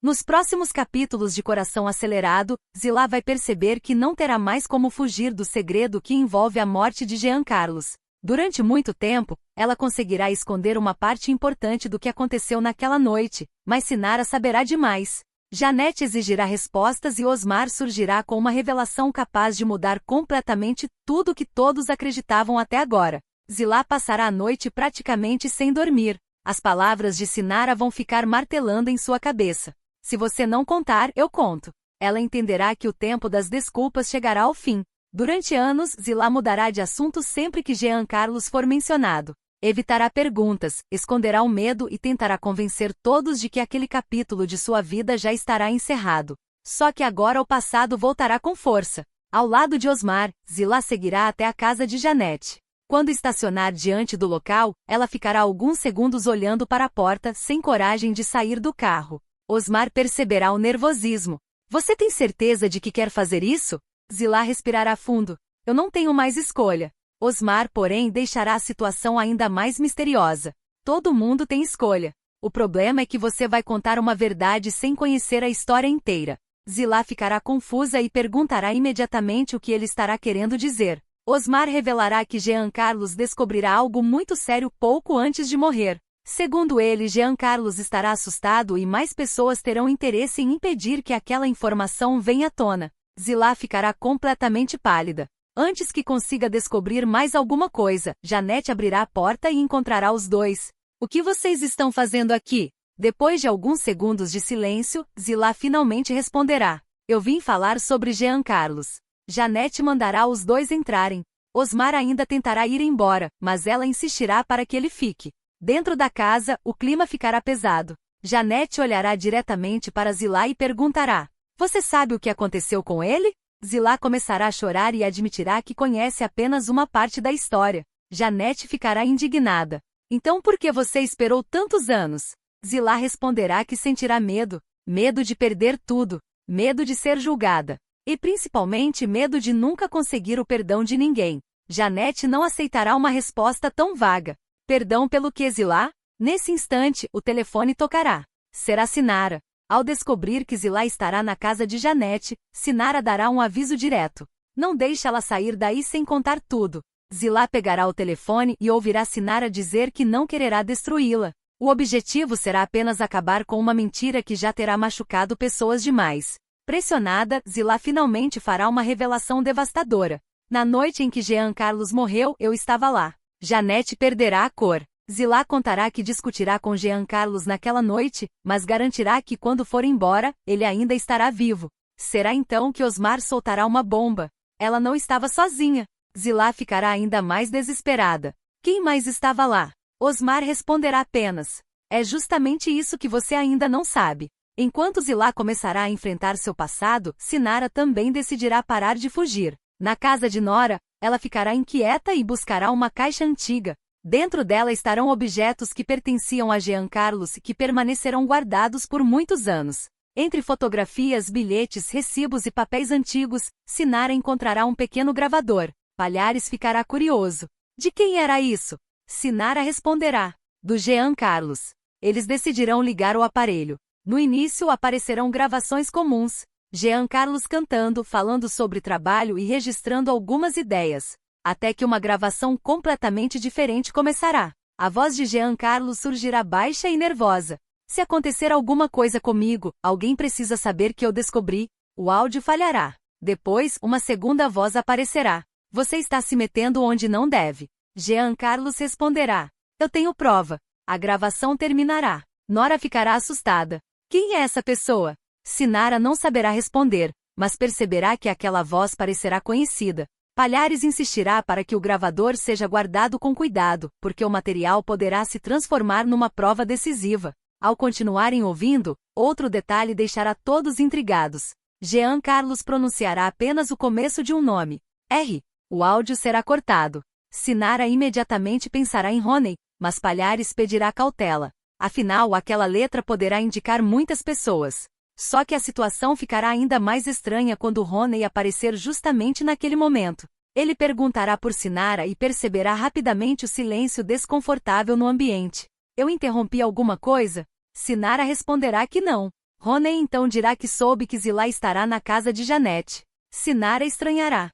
Nos próximos capítulos de Coração Acelerado, Zilá vai perceber que não terá mais como fugir do segredo que envolve a morte de Jean Carlos. Durante muito tempo, ela conseguirá esconder uma parte importante do que aconteceu naquela noite, mas Sinara saberá demais. Janete exigirá respostas e Osmar surgirá com uma revelação capaz de mudar completamente tudo que todos acreditavam até agora. Zilá passará a noite praticamente sem dormir. As palavras de Sinara vão ficar martelando em sua cabeça. Se você não contar, eu conto. Ela entenderá que o tempo das desculpas chegará ao fim. Durante anos, Zilá mudará de assunto sempre que Jean Carlos for mencionado. Evitará perguntas, esconderá o medo e tentará convencer todos de que aquele capítulo de sua vida já estará encerrado. Só que agora o passado voltará com força. Ao lado de Osmar, Zilá seguirá até a casa de Janete. Quando estacionar diante do local, ela ficará alguns segundos olhando para a porta, sem coragem de sair do carro. Osmar perceberá o nervosismo. Você tem certeza de que quer fazer isso? Zilá respirará fundo. Eu não tenho mais escolha. Osmar, porém, deixará a situação ainda mais misteriosa. Todo mundo tem escolha. O problema é que você vai contar uma verdade sem conhecer a história inteira. Zilá ficará confusa e perguntará imediatamente o que ele estará querendo dizer. Osmar revelará que Jean Carlos descobrirá algo muito sério pouco antes de morrer. Segundo ele, Jean Carlos estará assustado e mais pessoas terão interesse em impedir que aquela informação venha à tona. Zilá ficará completamente pálida. Antes que consiga descobrir mais alguma coisa, Janete abrirá a porta e encontrará os dois. O que vocês estão fazendo aqui? Depois de alguns segundos de silêncio, Zilá finalmente responderá. Eu vim falar sobre Jean Carlos. Janete mandará os dois entrarem. Osmar ainda tentará ir embora, mas ela insistirá para que ele fique. Dentro da casa, o clima ficará pesado. Janete olhará diretamente para Zilá e perguntará. Você sabe o que aconteceu com ele? Zilá começará a chorar e admitirá que conhece apenas uma parte da história. Janete ficará indignada. Então por que você esperou tantos anos? Zilá responderá que sentirá medo. Medo de perder tudo. Medo de ser julgada. E principalmente medo de nunca conseguir o perdão de ninguém. Janete não aceitará uma resposta tão vaga. Perdão pelo que, Zilá? Nesse instante, o telefone tocará. Será Sinara. Ao descobrir que Zilá estará na casa de Janete, Sinara dará um aviso direto. Não deixe ela sair daí sem contar tudo. Zilá pegará o telefone e ouvirá Sinara dizer que não quererá destruí-la. O objetivo será apenas acabar com uma mentira que já terá machucado pessoas demais. Pressionada, Zilá finalmente fará uma revelação devastadora. Na noite em que Jean Carlos morreu, eu estava lá. Janete perderá a cor. Zilá contará que discutirá com Jean Carlos naquela noite, mas garantirá que quando for embora, ele ainda estará vivo. Será então que Osmar soltará uma bomba. Ela não estava sozinha. Zilá ficará ainda mais desesperada. Quem mais estava lá? Osmar responderá apenas. É justamente isso que você ainda não sabe. Enquanto Zilá começará a enfrentar seu passado, Sinara também decidirá parar de fugir. Na casa de Nora, ela ficará inquieta e buscará uma caixa antiga. Dentro dela estarão objetos que pertenciam a Jean Carlos e que permanecerão guardados por muitos anos. Entre fotografias, bilhetes, recibos e papéis antigos, Sinara encontrará um pequeno gravador. Palhares ficará curioso. De quem era isso? Sinara responderá. Do Jean Carlos. Eles decidirão ligar o aparelho. No início aparecerão gravações comuns. Jean Carlos cantando, falando sobre trabalho e registrando algumas ideias. Até que uma gravação completamente diferente começará. A voz de Jean Carlos surgirá baixa e nervosa. Se acontecer alguma coisa comigo, alguém precisa saber que eu descobri. O áudio falhará. Depois, uma segunda voz aparecerá. Você está se metendo onde não deve. Jean Carlos responderá. Eu tenho prova. A gravação terminará. Nora ficará assustada. Quem é essa pessoa? Sinara não saberá responder, mas perceberá que aquela voz parecerá conhecida. Palhares insistirá para que o gravador seja guardado com cuidado, porque o material poderá se transformar numa prova decisiva. Ao continuarem ouvindo, outro detalhe deixará todos intrigados. Jean Carlos pronunciará apenas o começo de um nome. R. O áudio será cortado. Sinara imediatamente pensará em Roney, mas Palhares pedirá cautela. Afinal, aquela letra poderá indicar muitas pessoas. Só que a situação ficará ainda mais estranha quando Roney aparecer justamente naquele momento. Ele perguntará por Sinara e perceberá rapidamente o silêncio desconfortável no ambiente. Eu interrompi alguma coisa? Sinara responderá que não. Honey então dirá que soube que Zillah estará na casa de Janet. Sinara estranhará.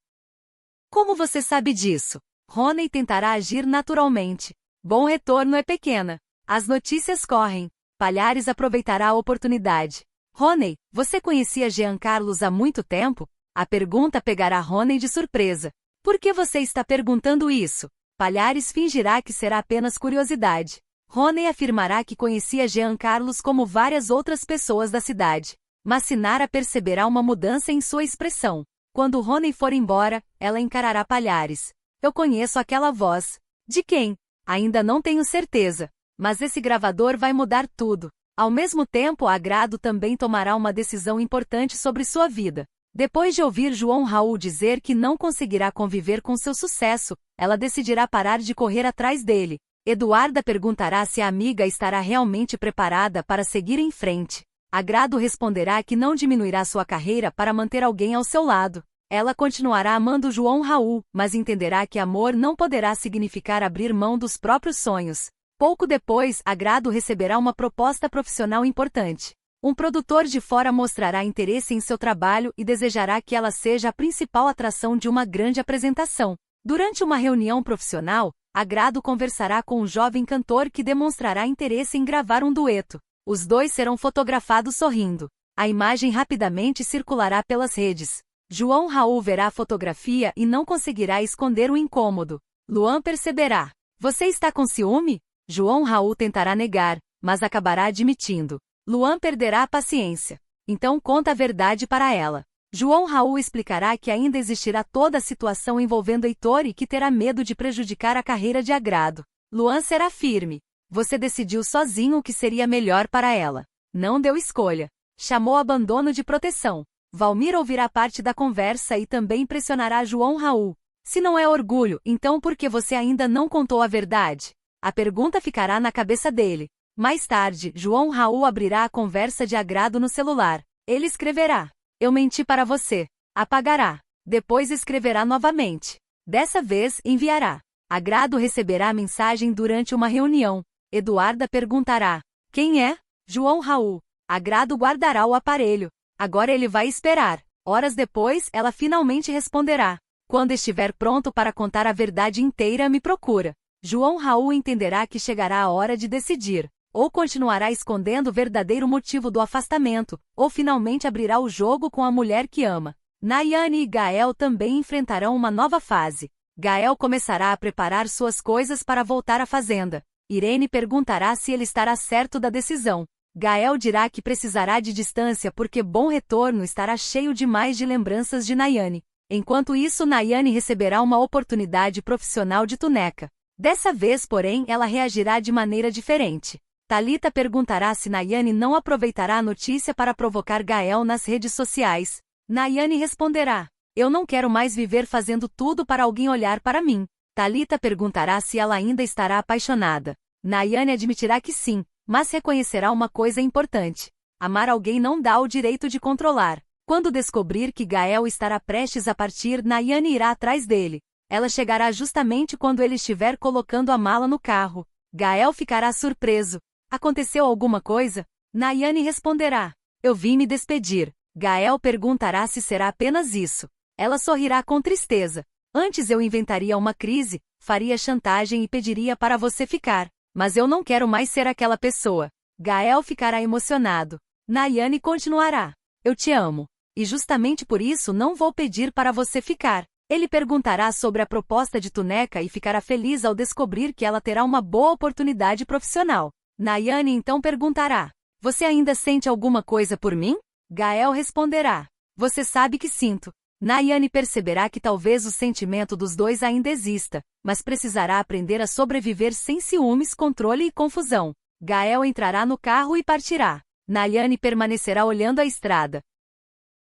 Como você sabe disso? Honey tentará agir naturalmente. Bom Retorno é pequena. As notícias correm. Palhares aproveitará a oportunidade. Honey, você conhecia Jean Carlos há muito tempo? A pergunta pegará Honey de surpresa. Por que você está perguntando isso? Palhares fingirá que será apenas curiosidade. Honey afirmará que conhecia Jean Carlos como várias outras pessoas da cidade. Mas Sinara perceberá uma mudança em sua expressão. Quando Honey for embora, ela encarará Palhares. Eu conheço aquela voz. De quem? Ainda não tenho certeza. Mas esse gravador vai mudar tudo. Ao mesmo tempo, Agrado também tomará uma decisão importante sobre sua vida. Depois de ouvir João Raul dizer que não conseguirá conviver com seu sucesso, ela decidirá parar de correr atrás dele. Eduarda perguntará se a amiga estará realmente preparada para seguir em frente. Agrado responderá que não diminuirá sua carreira para manter alguém ao seu lado. Ela continuará amando João Raul, mas entenderá que amor não poderá significar abrir mão dos próprios sonhos. Pouco depois, Agrado receberá uma proposta profissional importante. Um produtor de fora mostrará interesse em seu trabalho e desejará que ela seja a principal atração de uma grande apresentação. Durante uma reunião profissional, Agrado conversará com um jovem cantor que demonstrará interesse em gravar um dueto. Os dois serão fotografados sorrindo. A imagem rapidamente circulará pelas redes. João Raul verá a fotografia e não conseguirá esconder o incômodo. Luan perceberá. Você está com ciúme? João Raul tentará negar, mas acabará admitindo. Luan perderá a paciência. Então conta a verdade para ela. João Raul explicará que ainda existirá toda a situação envolvendo Heitor e que terá medo de prejudicar a carreira de Agrado. Luan será firme. Você decidiu sozinho o que seria melhor para ela. Não deu escolha. Chamou abandono de proteção. Valmir ouvirá parte da conversa e também pressionará João Raul. Se não é orgulho, então por que você ainda não contou a verdade? A pergunta ficará na cabeça dele. Mais tarde, João Raul abrirá a conversa de Agrado no celular. Ele escreverá: eu menti para você. Apagará. Depois escreverá novamente. Dessa vez, enviará. Agrado receberá a mensagem durante uma reunião. Eduarda perguntará: quem é? João Raul. Agrado guardará o aparelho. Agora ele vai esperar. Horas depois, ela finalmente responderá: quando estiver pronto para contar a verdade inteira, me procura. João Raul entenderá que chegará a hora de decidir. Ou continuará escondendo o verdadeiro motivo do afastamento, ou finalmente abrirá o jogo com a mulher que ama. Nayane e Gael também enfrentarão uma nova fase. Gael começará a preparar suas coisas para voltar à fazenda. Irene perguntará se ele estará certo da decisão. Gael dirá que precisará de distância porque Bom Retorno estará cheio demais de lembranças de Nayane. Enquanto isso, Nayane receberá uma oportunidade profissional de tuneca. Dessa vez, porém, ela reagirá de maneira diferente. Thalita perguntará se Nayane não aproveitará a notícia para provocar Gael nas redes sociais. Nayane responderá: eu não quero mais viver fazendo tudo para alguém olhar para mim. Thalita perguntará se ela ainda estará apaixonada. Nayane admitirá que sim, mas reconhecerá uma coisa importante: amar alguém não dá o direito de controlar. Quando descobrir que Gael estará prestes a partir, Nayane irá atrás dele. Ela chegará justamente quando ele estiver colocando a mala no carro. Gael ficará surpreso. Aconteceu alguma coisa? Nayane responderá: eu vim me despedir. Gael perguntará se será apenas isso. Ela sorrirá com tristeza. Antes eu inventaria uma crise, faria chantagem e pediria para você ficar. Mas eu não quero mais ser aquela pessoa. Gael ficará emocionado. Nayane continuará: eu te amo. E justamente por isso não vou pedir para você ficar. Ele perguntará sobre a proposta de tuneca e ficará feliz ao descobrir que ela terá uma boa oportunidade profissional. Nayane então perguntará: você ainda sente alguma coisa por mim? Gael responderá: você sabe que sinto. Nayane perceberá que talvez o sentimento dos dois ainda exista, mas precisará aprender a sobreviver sem ciúmes, controle e confusão. Gael entrará no carro e partirá. Nayane permanecerá olhando a estrada.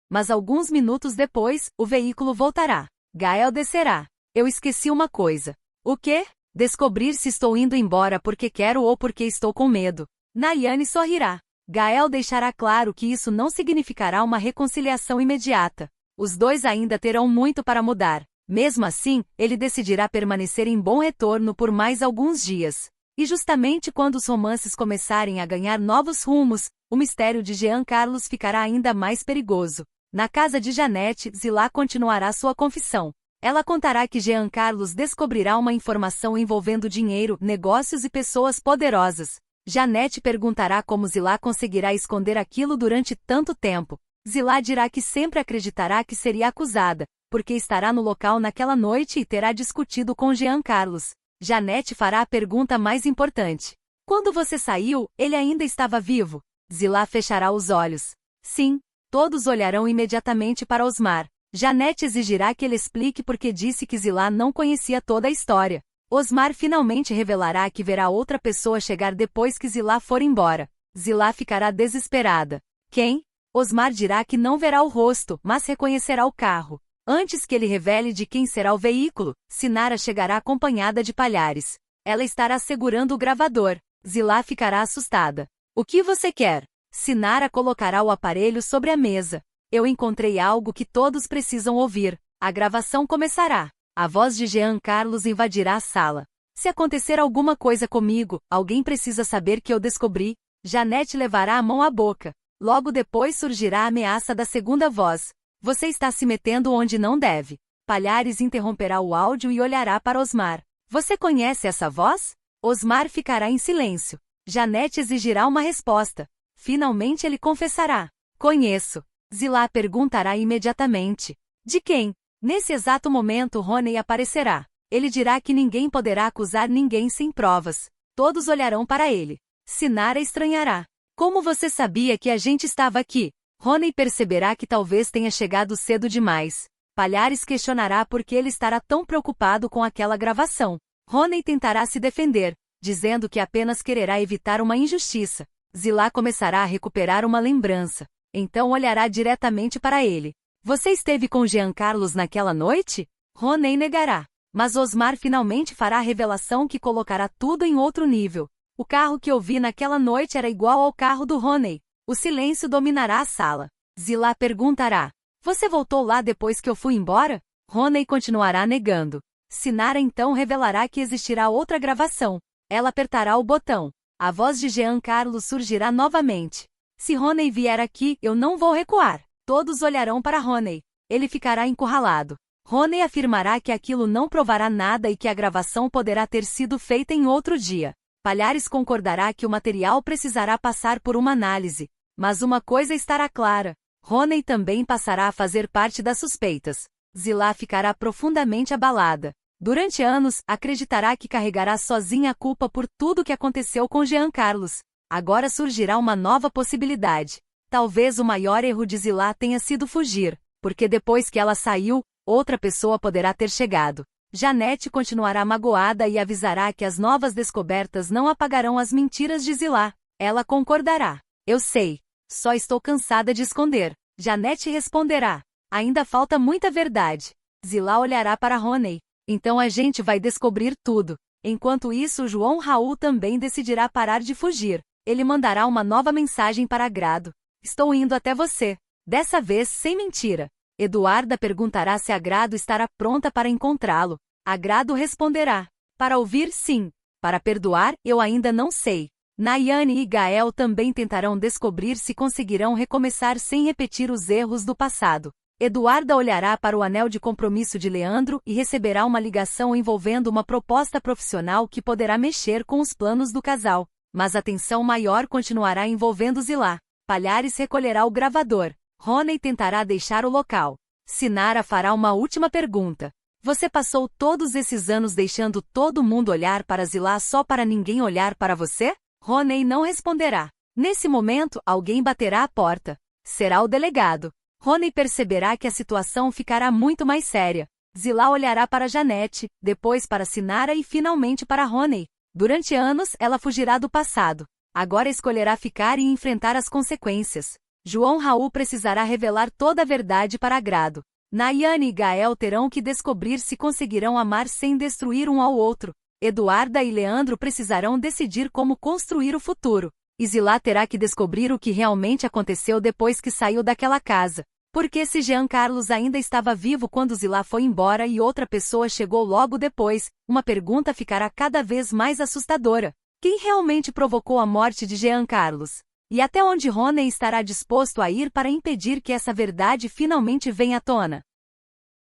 Mas alguns minutos depois, o veículo voltará. Gael descerá. Eu esqueci uma coisa. O quê? Descobrir se estou indo embora porque quero ou porque estou com medo. Nayane sorrirá. Gael deixará claro que isso não significará uma reconciliação imediata. Os dois ainda terão muito para mudar. Mesmo assim, ele decidirá permanecer em Bom Retorno por mais alguns dias. E justamente quando os romances começarem a ganhar novos rumos, o mistério de Jean Carlos ficará ainda mais perigoso. Na casa de Janete, Zilá continuará sua confissão. Ela contará que Jean Carlos descobrirá uma informação envolvendo dinheiro, negócios e pessoas poderosas. Janete perguntará como Zilá conseguirá esconder aquilo durante tanto tempo. Zilá dirá que sempre acreditará que seria acusada, porque estará no local naquela noite e terá discutido com Jean Carlos. Janete fará a pergunta mais importante. Quando você saiu, ele ainda estava vivo? Zilá fechará os olhos. Sim. Todos olharão imediatamente para Osmar. Janete exigirá que ele explique porque disse que Zilá não conhecia toda a história. Osmar finalmente revelará que verá outra pessoa chegar depois que Zilá for embora. Zilá ficará desesperada. Quem? Osmar dirá que não verá o rosto, mas reconhecerá o carro. Antes que ele revele de quem será o veículo, Sinara chegará acompanhada de Palhares. Ela estará segurando o gravador. Zilá ficará assustada. O que você quer? Sinara colocará o aparelho sobre a mesa. Eu encontrei algo que todos precisam ouvir. A gravação começará. A voz de Jean Carlos invadirá a sala. Se acontecer alguma coisa comigo, alguém precisa saber que eu descobri. Janete levará a mão à boca. Logo depois surgirá a ameaça da segunda voz. Você está se metendo onde não deve. Palhares interromperá o áudio e olhará para Osmar. Você conhece essa voz? Osmar ficará em silêncio. Janete exigirá uma resposta. Finalmente ele confessará. Conheço. Zilá perguntará imediatamente. De quem? Nesse exato momento Rony aparecerá. Ele dirá que ninguém poderá acusar ninguém sem provas. Todos olharão para ele. Sinara estranhará. Como você sabia que a gente estava aqui? Rony perceberá que talvez tenha chegado cedo demais. Palhares questionará por que ele estará tão preocupado com aquela gravação. Rony tentará se defender, dizendo que apenas quererá evitar uma injustiça. Zilá começará a recuperar uma lembrança. Então olhará diretamente para ele. Você esteve com Jean Carlos naquela noite? Rony negará. Mas Osmar finalmente fará a revelação que colocará tudo em outro nível. O carro que eu vi naquela noite era igual ao carro do Rony. O silêncio dominará a sala. Zilá perguntará. Você voltou lá depois que eu fui embora? Rony continuará negando. Sinara então revelará que existirá outra gravação. Ela apertará o botão. A voz de Jean Carlos surgirá novamente. Se Rony vier aqui, eu não vou recuar. Todos olharão para Rony. Ele ficará encurralado. Rony afirmará que aquilo não provará nada e que a gravação poderá ter sido feita em outro dia. Palhares concordará que o material precisará passar por uma análise. Mas uma coisa estará clara. Rony também passará a fazer parte das suspeitas. Zilá ficará profundamente abalada. Durante anos, acreditará que carregará sozinha a culpa por tudo que aconteceu com Jean Carlos. Agora surgirá uma nova possibilidade. Talvez o maior erro de Zilá tenha sido fugir, porque depois que ela saiu, outra pessoa poderá ter chegado. Janete continuará magoada e avisará que as novas descobertas não apagarão as mentiras de Zilá. Ela concordará. Eu sei. Só estou cansada de esconder. Janete responderá. Ainda falta muita verdade. Zilá olhará para Rony. Então a gente vai descobrir tudo. Enquanto isso, João Raul também decidirá parar de fugir. Ele mandará uma nova mensagem para Agrado. Estou indo até você. Dessa vez sem mentira. Eduarda perguntará se Agrado estará pronta para encontrá-lo. Agrado responderá. Para ouvir, sim. Para perdoar, eu ainda não sei. Nayane e Gael também tentarão descobrir se conseguirão recomeçar sem repetir os erros do passado. Eduarda olhará para o anel de compromisso de Leandro e receberá uma ligação envolvendo uma proposta profissional que poderá mexer com os planos do casal. Mas a tensão maior continuará envolvendo Zilá. Palhares recolherá o gravador. Rony tentará deixar o local. Sinara fará uma última pergunta. Você passou todos esses anos deixando todo mundo olhar para Zilá só para ninguém olhar para você? Rony não responderá. Nesse momento, alguém baterá à porta. Será o delegado. Rony perceberá que a situação ficará muito mais séria. Zilá olhará para Janete, depois para Sinara e finalmente para Rony. Durante anos, ela fugirá do passado. Agora escolherá ficar e enfrentar as consequências. João Raul precisará revelar toda a verdade para Agrado. Nayane e Gael terão que descobrir se conseguirão amar sem destruir um ao outro. Eduarda e Leandro precisarão decidir como construir o futuro. E Zilá terá que descobrir o que realmente aconteceu depois que saiu daquela casa. Porque se Jean Carlos ainda estava vivo quando Zilá foi embora e outra pessoa chegou logo depois, uma pergunta ficará cada vez mais assustadora. Quem realmente provocou a morte de Jean Carlos? E até onde Ronnie estará disposto a ir para impedir que essa verdade finalmente venha à tona?